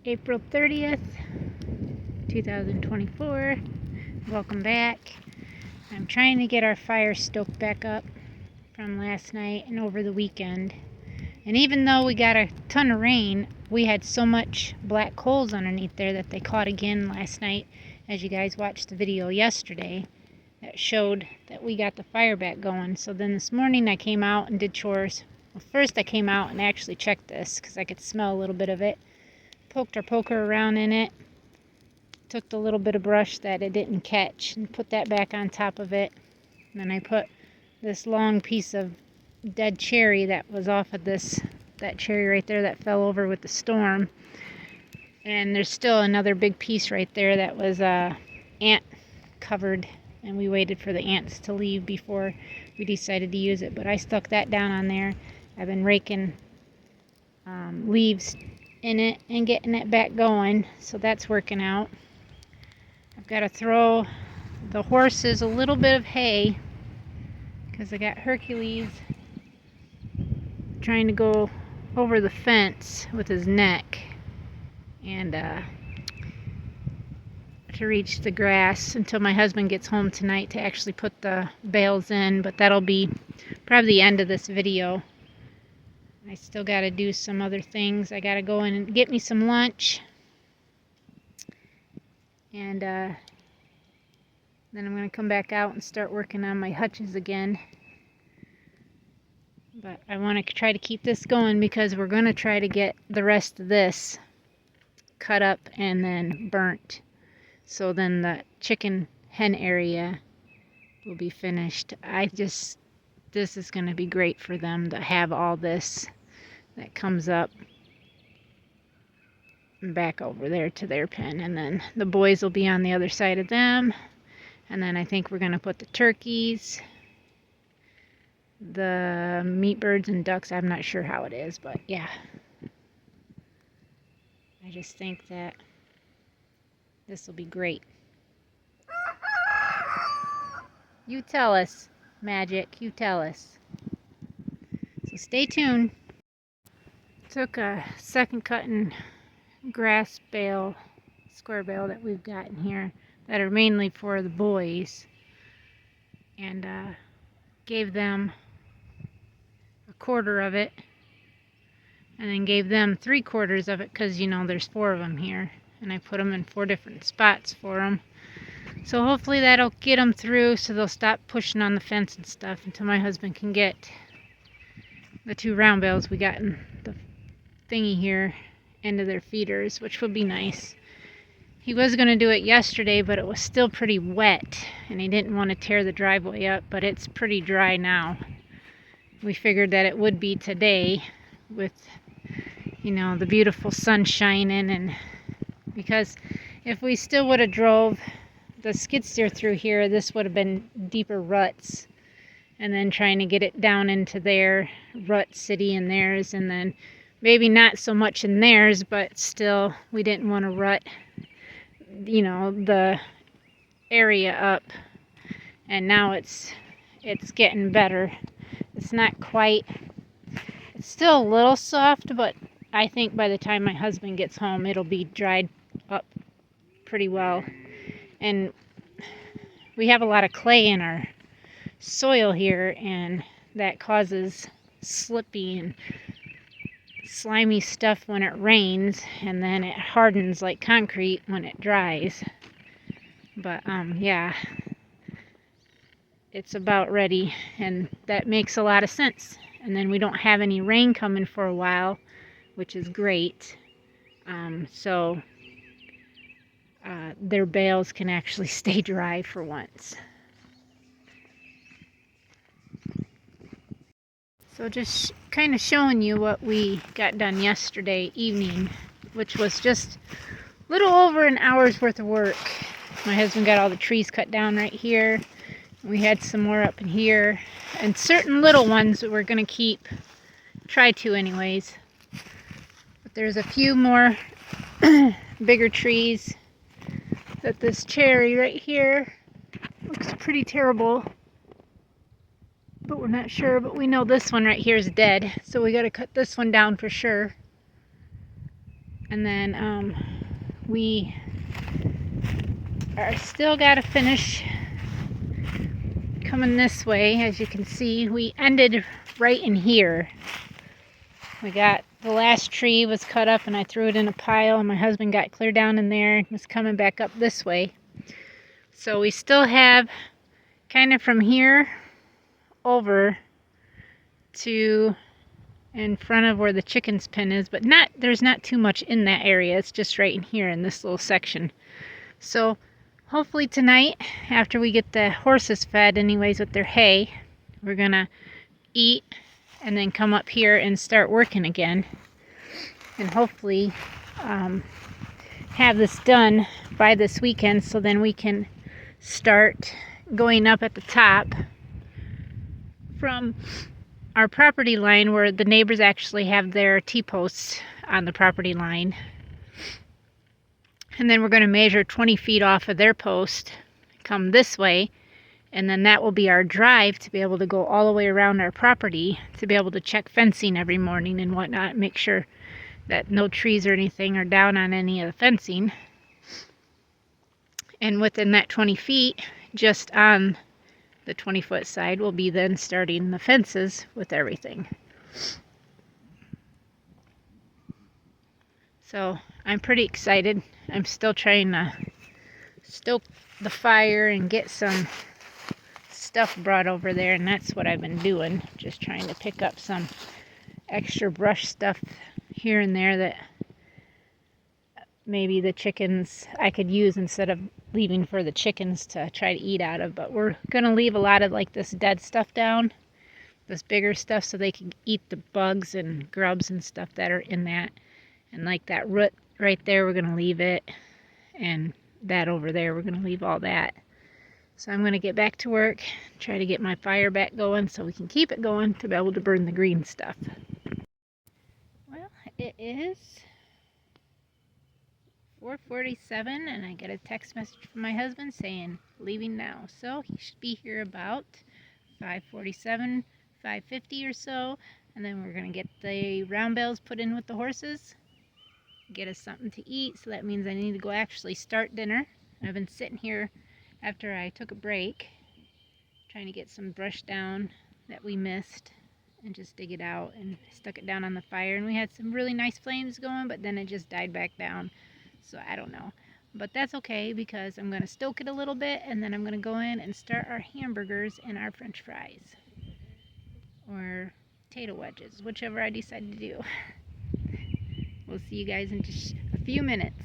April 30th, 2024. Welcome back. I'm trying to get our fire stoked back up from last night and over the weekend. And even though we got a ton of rain, we had so much black coals underneath there that they caught again last night, as you guys watched the video yesterday that showed that we got the fire back going. So then this morning I came out and did chores. Well, first I came out and actually checked this because I could smell a little bit of it. Poked our poker around in it. Took the little bit of brush that it didn't catch and put that back on top of it. And then I put this long piece of dead cherry that was off of that cherry right there that fell over with the storm. And there's still another big piece right there that was ant covered, and we waited for the ants to leave before we decided to use it. But I stuck that down on there. I've been raking leaves in it and getting it back going, so that's working out. I've got to throw the horses a little bit of hay because I got Hercules trying to go over the fence with his neck and to reach the grass until my husband gets home tonight to actually put the bales in, but that'll be probably the end of this video. I still got to do some other things. I got to go in and get me some lunch, and then I'm going to come back out and start working on my hutches again. But I want to try to keep this going because we're going to try to get the rest of this cut up and then burnt. So then the chicken hen area will be finished. This is going to be great for them to have all this that comes up back over there to their pen, and then the boys will be on the other side of them. And then I think we're going to put the turkeys, the meat birds and ducks. I'm not sure how it is, but yeah, I just think that this will be great. You tell us, Magic, you tell us. So stay tuned. Took a second cutting grass bale, square bale that we've got in here that are mainly for the boys, and gave them a quarter of it, and then gave them 3/4 of it because, you know, there's 4 of them here, and I put them in 4 different spots for them. So hopefully that'll get them through so they'll stop pushing on the fence and stuff until my husband can get the 2 round bales we got in the thingy here into their feeders, which would be nice. He was going to do it yesterday, but it was still pretty wet and he didn't want to tear the driveway up, but it's pretty dry now. We figured that it would be today with, you know, the beautiful sun shining, and because if we still would have drove the skid steer through here, this would have been deeper ruts, and then trying to get it down into their rut city and theirs, and then maybe not so much in theirs, but still we didn't want to rut, you know, the area up. And now it's getting better. It's not quite, it's still a little soft, but I think by the time my husband gets home it'll be dried up pretty well. And we have a lot of clay in our soil here, and that causes slippy and slimy stuff when it rains, and then it hardens like concrete when it dries. But yeah, it's about ready, and that makes a lot of sense. And then we don't have any rain coming for a while, which is great. So their bales can actually stay dry for once. So just kind of showing you what we got done yesterday evening, which was just a little over an hour's worth of work. My husband got all the trees cut down right here. We had some more up in here, and certain little ones that we're going to try to anyways. But there's a few more bigger trees. That this cherry right here looks pretty terrible, but we're not sure. But we know this one right here is dead, so we got to cut this one down for sure. And then we are still got to finish coming this way. As you can see, we ended right in here. We got the last tree was cut up and I threw it in a pile, and my husband got clear down in there and was coming back up this way. So we still have kind of from here over to in front of where the chicken's pen is, but there's not too much in that area. It's just right in here in this little section. So hopefully tonight, after we get the horses fed anyways with their hay, we're gonna eat and then come up here and start working again, and hopefully have this done by this weekend, so then we can start going up at the top from our property line, where the neighbors actually have their T-posts on the property line. And then we're going to measure 20 feet off of their post, come this way, and then that will be our drive to be able to go all the way around our property, to be able to check fencing every morning and whatnot, make sure that no trees or anything are down on any of the fencing. And within that 20 feet, just on the 20-foot side, will be then starting the fences with everything. So I'm pretty excited. I'm still trying to stoke the fire and get some stuff brought over there, and that's what I've been doing, just trying to pick up some extra brush stuff here and there that maybe the chickens I could use instead of leaving for the chickens to try to eat out of. But we're gonna leave a lot of like this dead stuff down, this bigger stuff, so they can eat the bugs and grubs and stuff that are in that. And like that root right there, we're gonna leave it, and that over there, we're gonna leave all that. So I'm gonna get back to work, try to get my fire back going so we can keep it going to be able to burn the green stuff. Well, it is 4:47, and I get a text message from my husband saying leaving now. So he should be here about 5:47, 5:50 or so, and then we're gonna get the round bales put in with the horses, get us something to eat. So that means I need to go actually start dinner. I've been sitting here after I took a break trying to get some brush down that we missed and just dig it out, and stuck it down on the fire, and we had some really nice flames going, but then it just died back down. So I don't know, but that's okay, because I'm going to stoke it a little bit, and then I'm going to go in and start our hamburgers and our french fries, or potato wedges, whichever I decide to do. We'll see you guys in just a few minutes.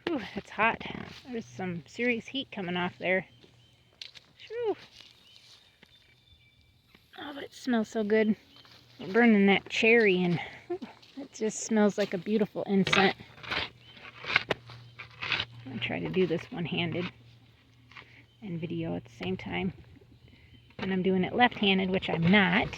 Whew, it's hot. There's some serious heat coming off there. Whew. Oh, but it smells so good. We're burning that cherry, and it just smells like a beautiful incense. I'm going to try to do this one-handed and video at the same time. And I'm doing it left-handed, which I'm not.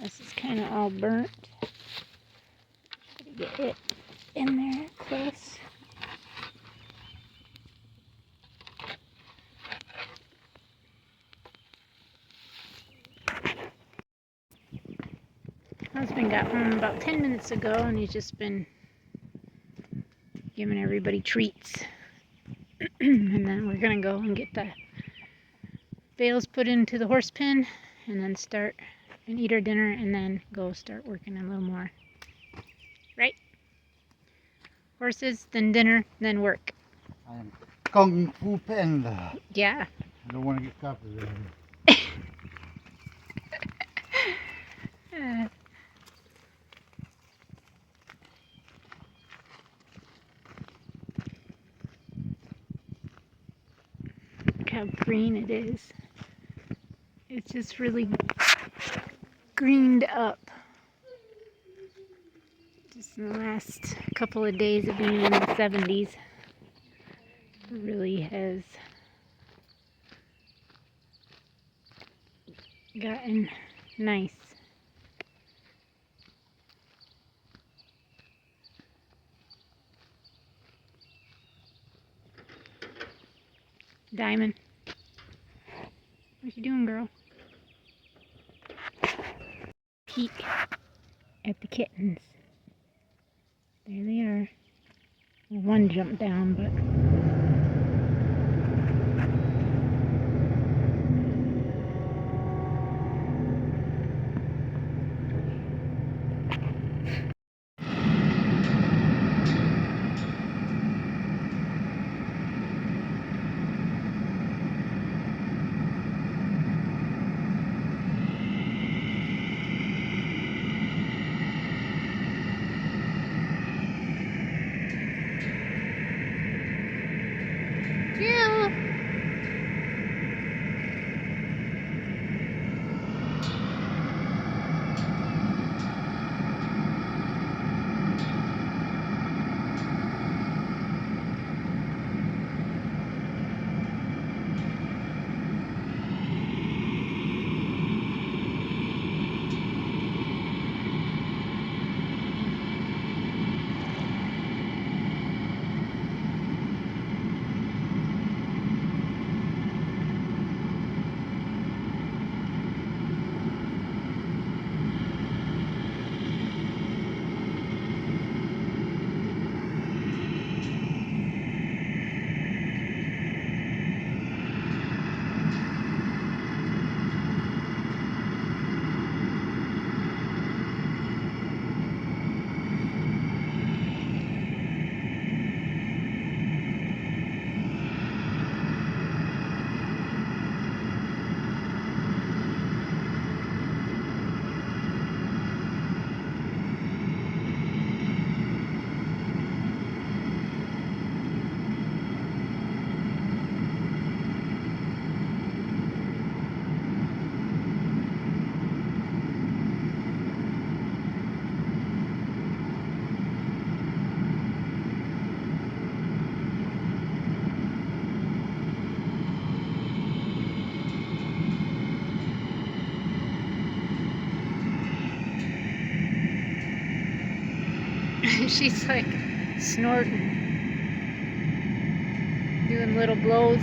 This is kind of all burnt. Gotta get it in there close. Husband got home about 10 minutes ago, and he's just been giving everybody treats. And then we're gonna go and get the bales put into the horse pen, and then start and eat our dinner, and then go start working a little more. Right? Horses, then dinner, then work. Kung Fu Panda. Yeah. I don't want to get copyrighted. how green it is. It's just really greened up. Just in the last couple of days of being in the 70s, it really has gotten nice. Diamond, what you doing, girl? Peek at the kittens. There they are. Well, one jumped down, but Jill. She's like snorting, doing little blows.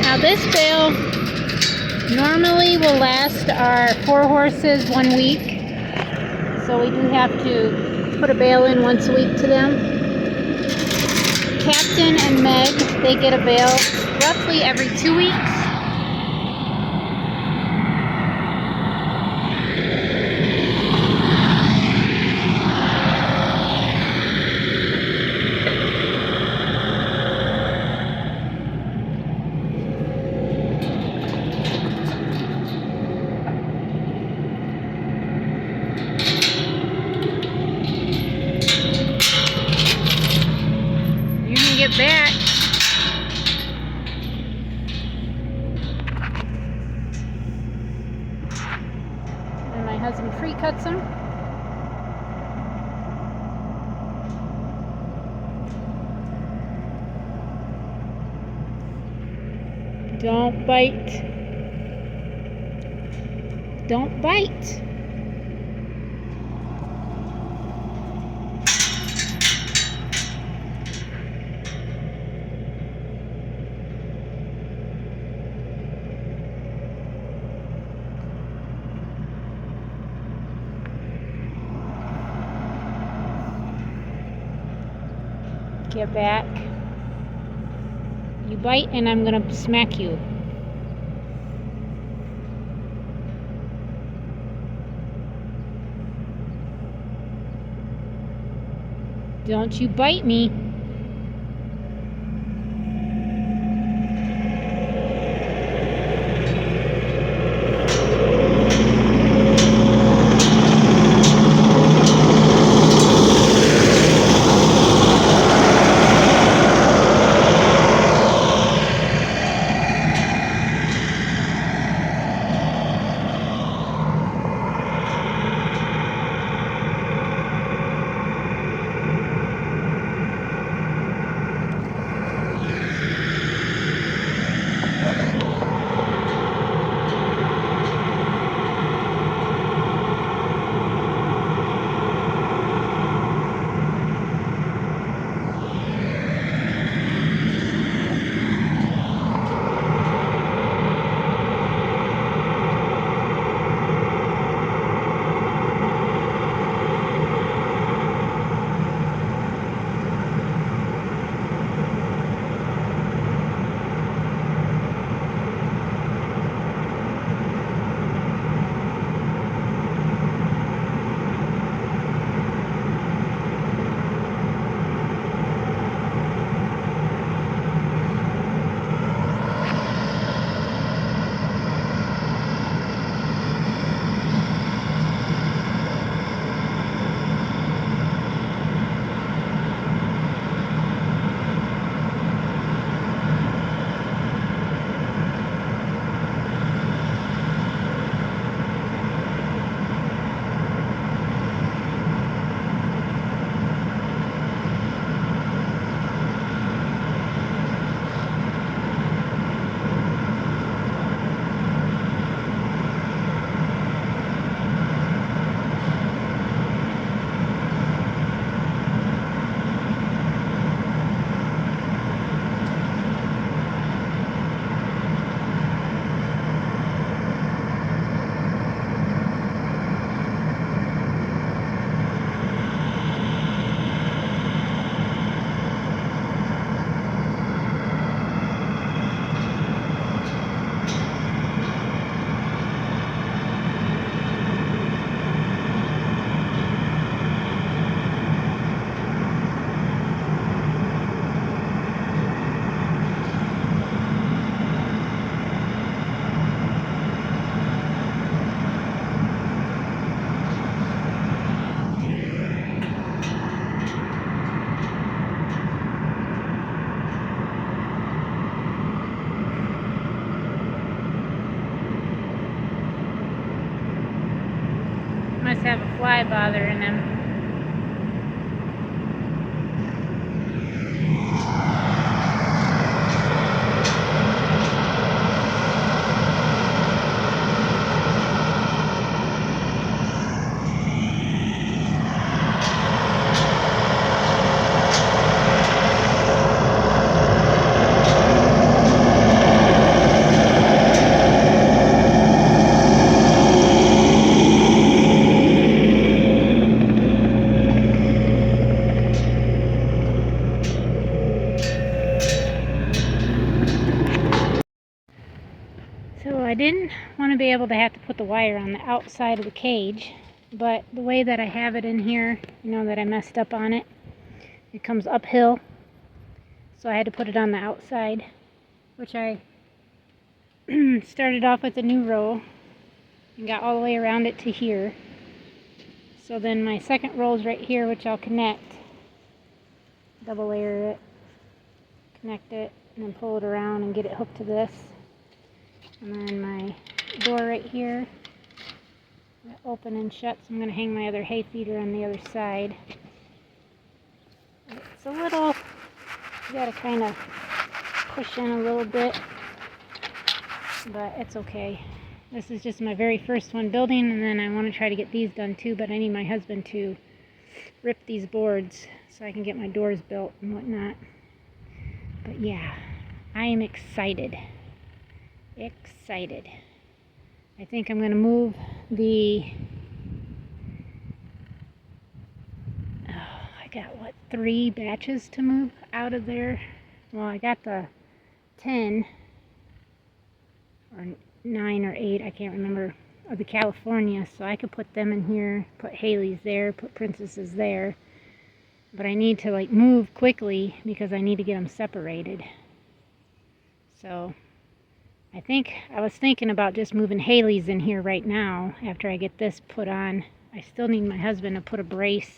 Now this bale normally will last our 4 horses 1 week, so we do have to put a bale in once a week to them. Captain and Meg, they get a bale roughly every 2 weeks. Get back. And my husband free cuts them. Don't bite. Don't bite. Get back. You bite and I'm gonna smack you. Don't you bite me. Must have a fly bothering him. So I didn't want to be able to have to put the wire on the outside of the cage, but the way that I have it in here, you know that I messed up on it. It comes uphill, so I had to put it on the outside, which I started off with a new row and got all the way around it to here. So then my second row is right here, which I'll connect, double layer it, connect it, and then pull it around and get it hooked to this. And then my door right here, open and shut, so I'm going to hang my other hay feeder on the other side. It's a little, you got to kind of push in a little bit, but it's okay. This is just my very first one building, and then I want to try to get these done too, but I need my husband to rip these boards so I can get my doors built and whatnot. But yeah, I am excited. I think I'm going to move the, I got, what, 3 batches to move out of there. Well, I got the 10 or 9 or 8, I can't remember, of the California, so I could put them in here, put Haley's there, put Princess's there. But I need to like move quickly because I need to get them separated. So I was thinking about just moving Haley's in here right now after I get this put on. I still need my husband to put a brace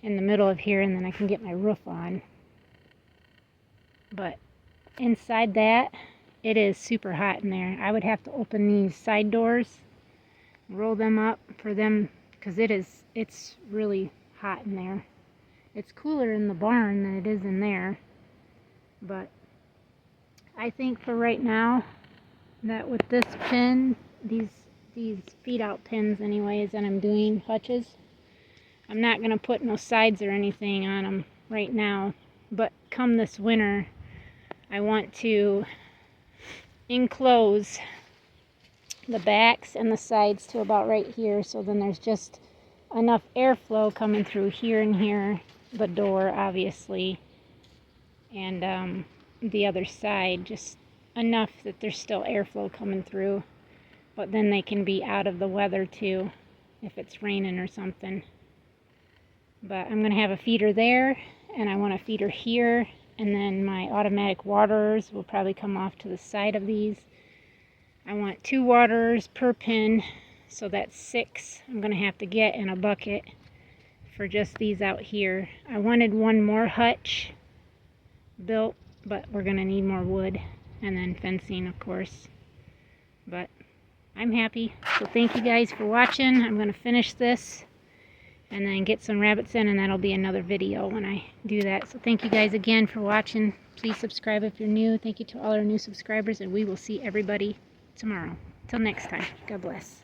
in the middle of here, and then I can get my roof on. But inside that, it is super hot in there. I would have to open these side doors, roll them up for them, because it's really hot in there. It's cooler in the barn than it is in there. But I think for right now, that with this pin, these feed out pins anyways, that I'm doing hutches, I'm not going to put no sides or anything on them right now. But come this winter, I want to enclose the backs and the sides to about right here, so then there's just enough airflow coming through here and here, the door obviously, and the other side, just enough that there's still airflow coming through, but then they can be out of the weather too if it's raining or something. But I'm going to have a feeder there, and I want a feeder here, and then my automatic waterers will probably come off to the side of these. I want 2 waterers per pin, so that's 6 I'm going to have to get in a bucket for just these out here. I wanted one more hutch built, but we're going to need more wood, and then fencing, of course. But I'm happy. So thank you guys for watching. I'm going to finish this and then get some rabbits in, and that'll be another video when I do that. So thank you guys again for watching. Please subscribe if you're new. Thank you to all our new subscribers, and we will see everybody tomorrow. Till next time. God bless.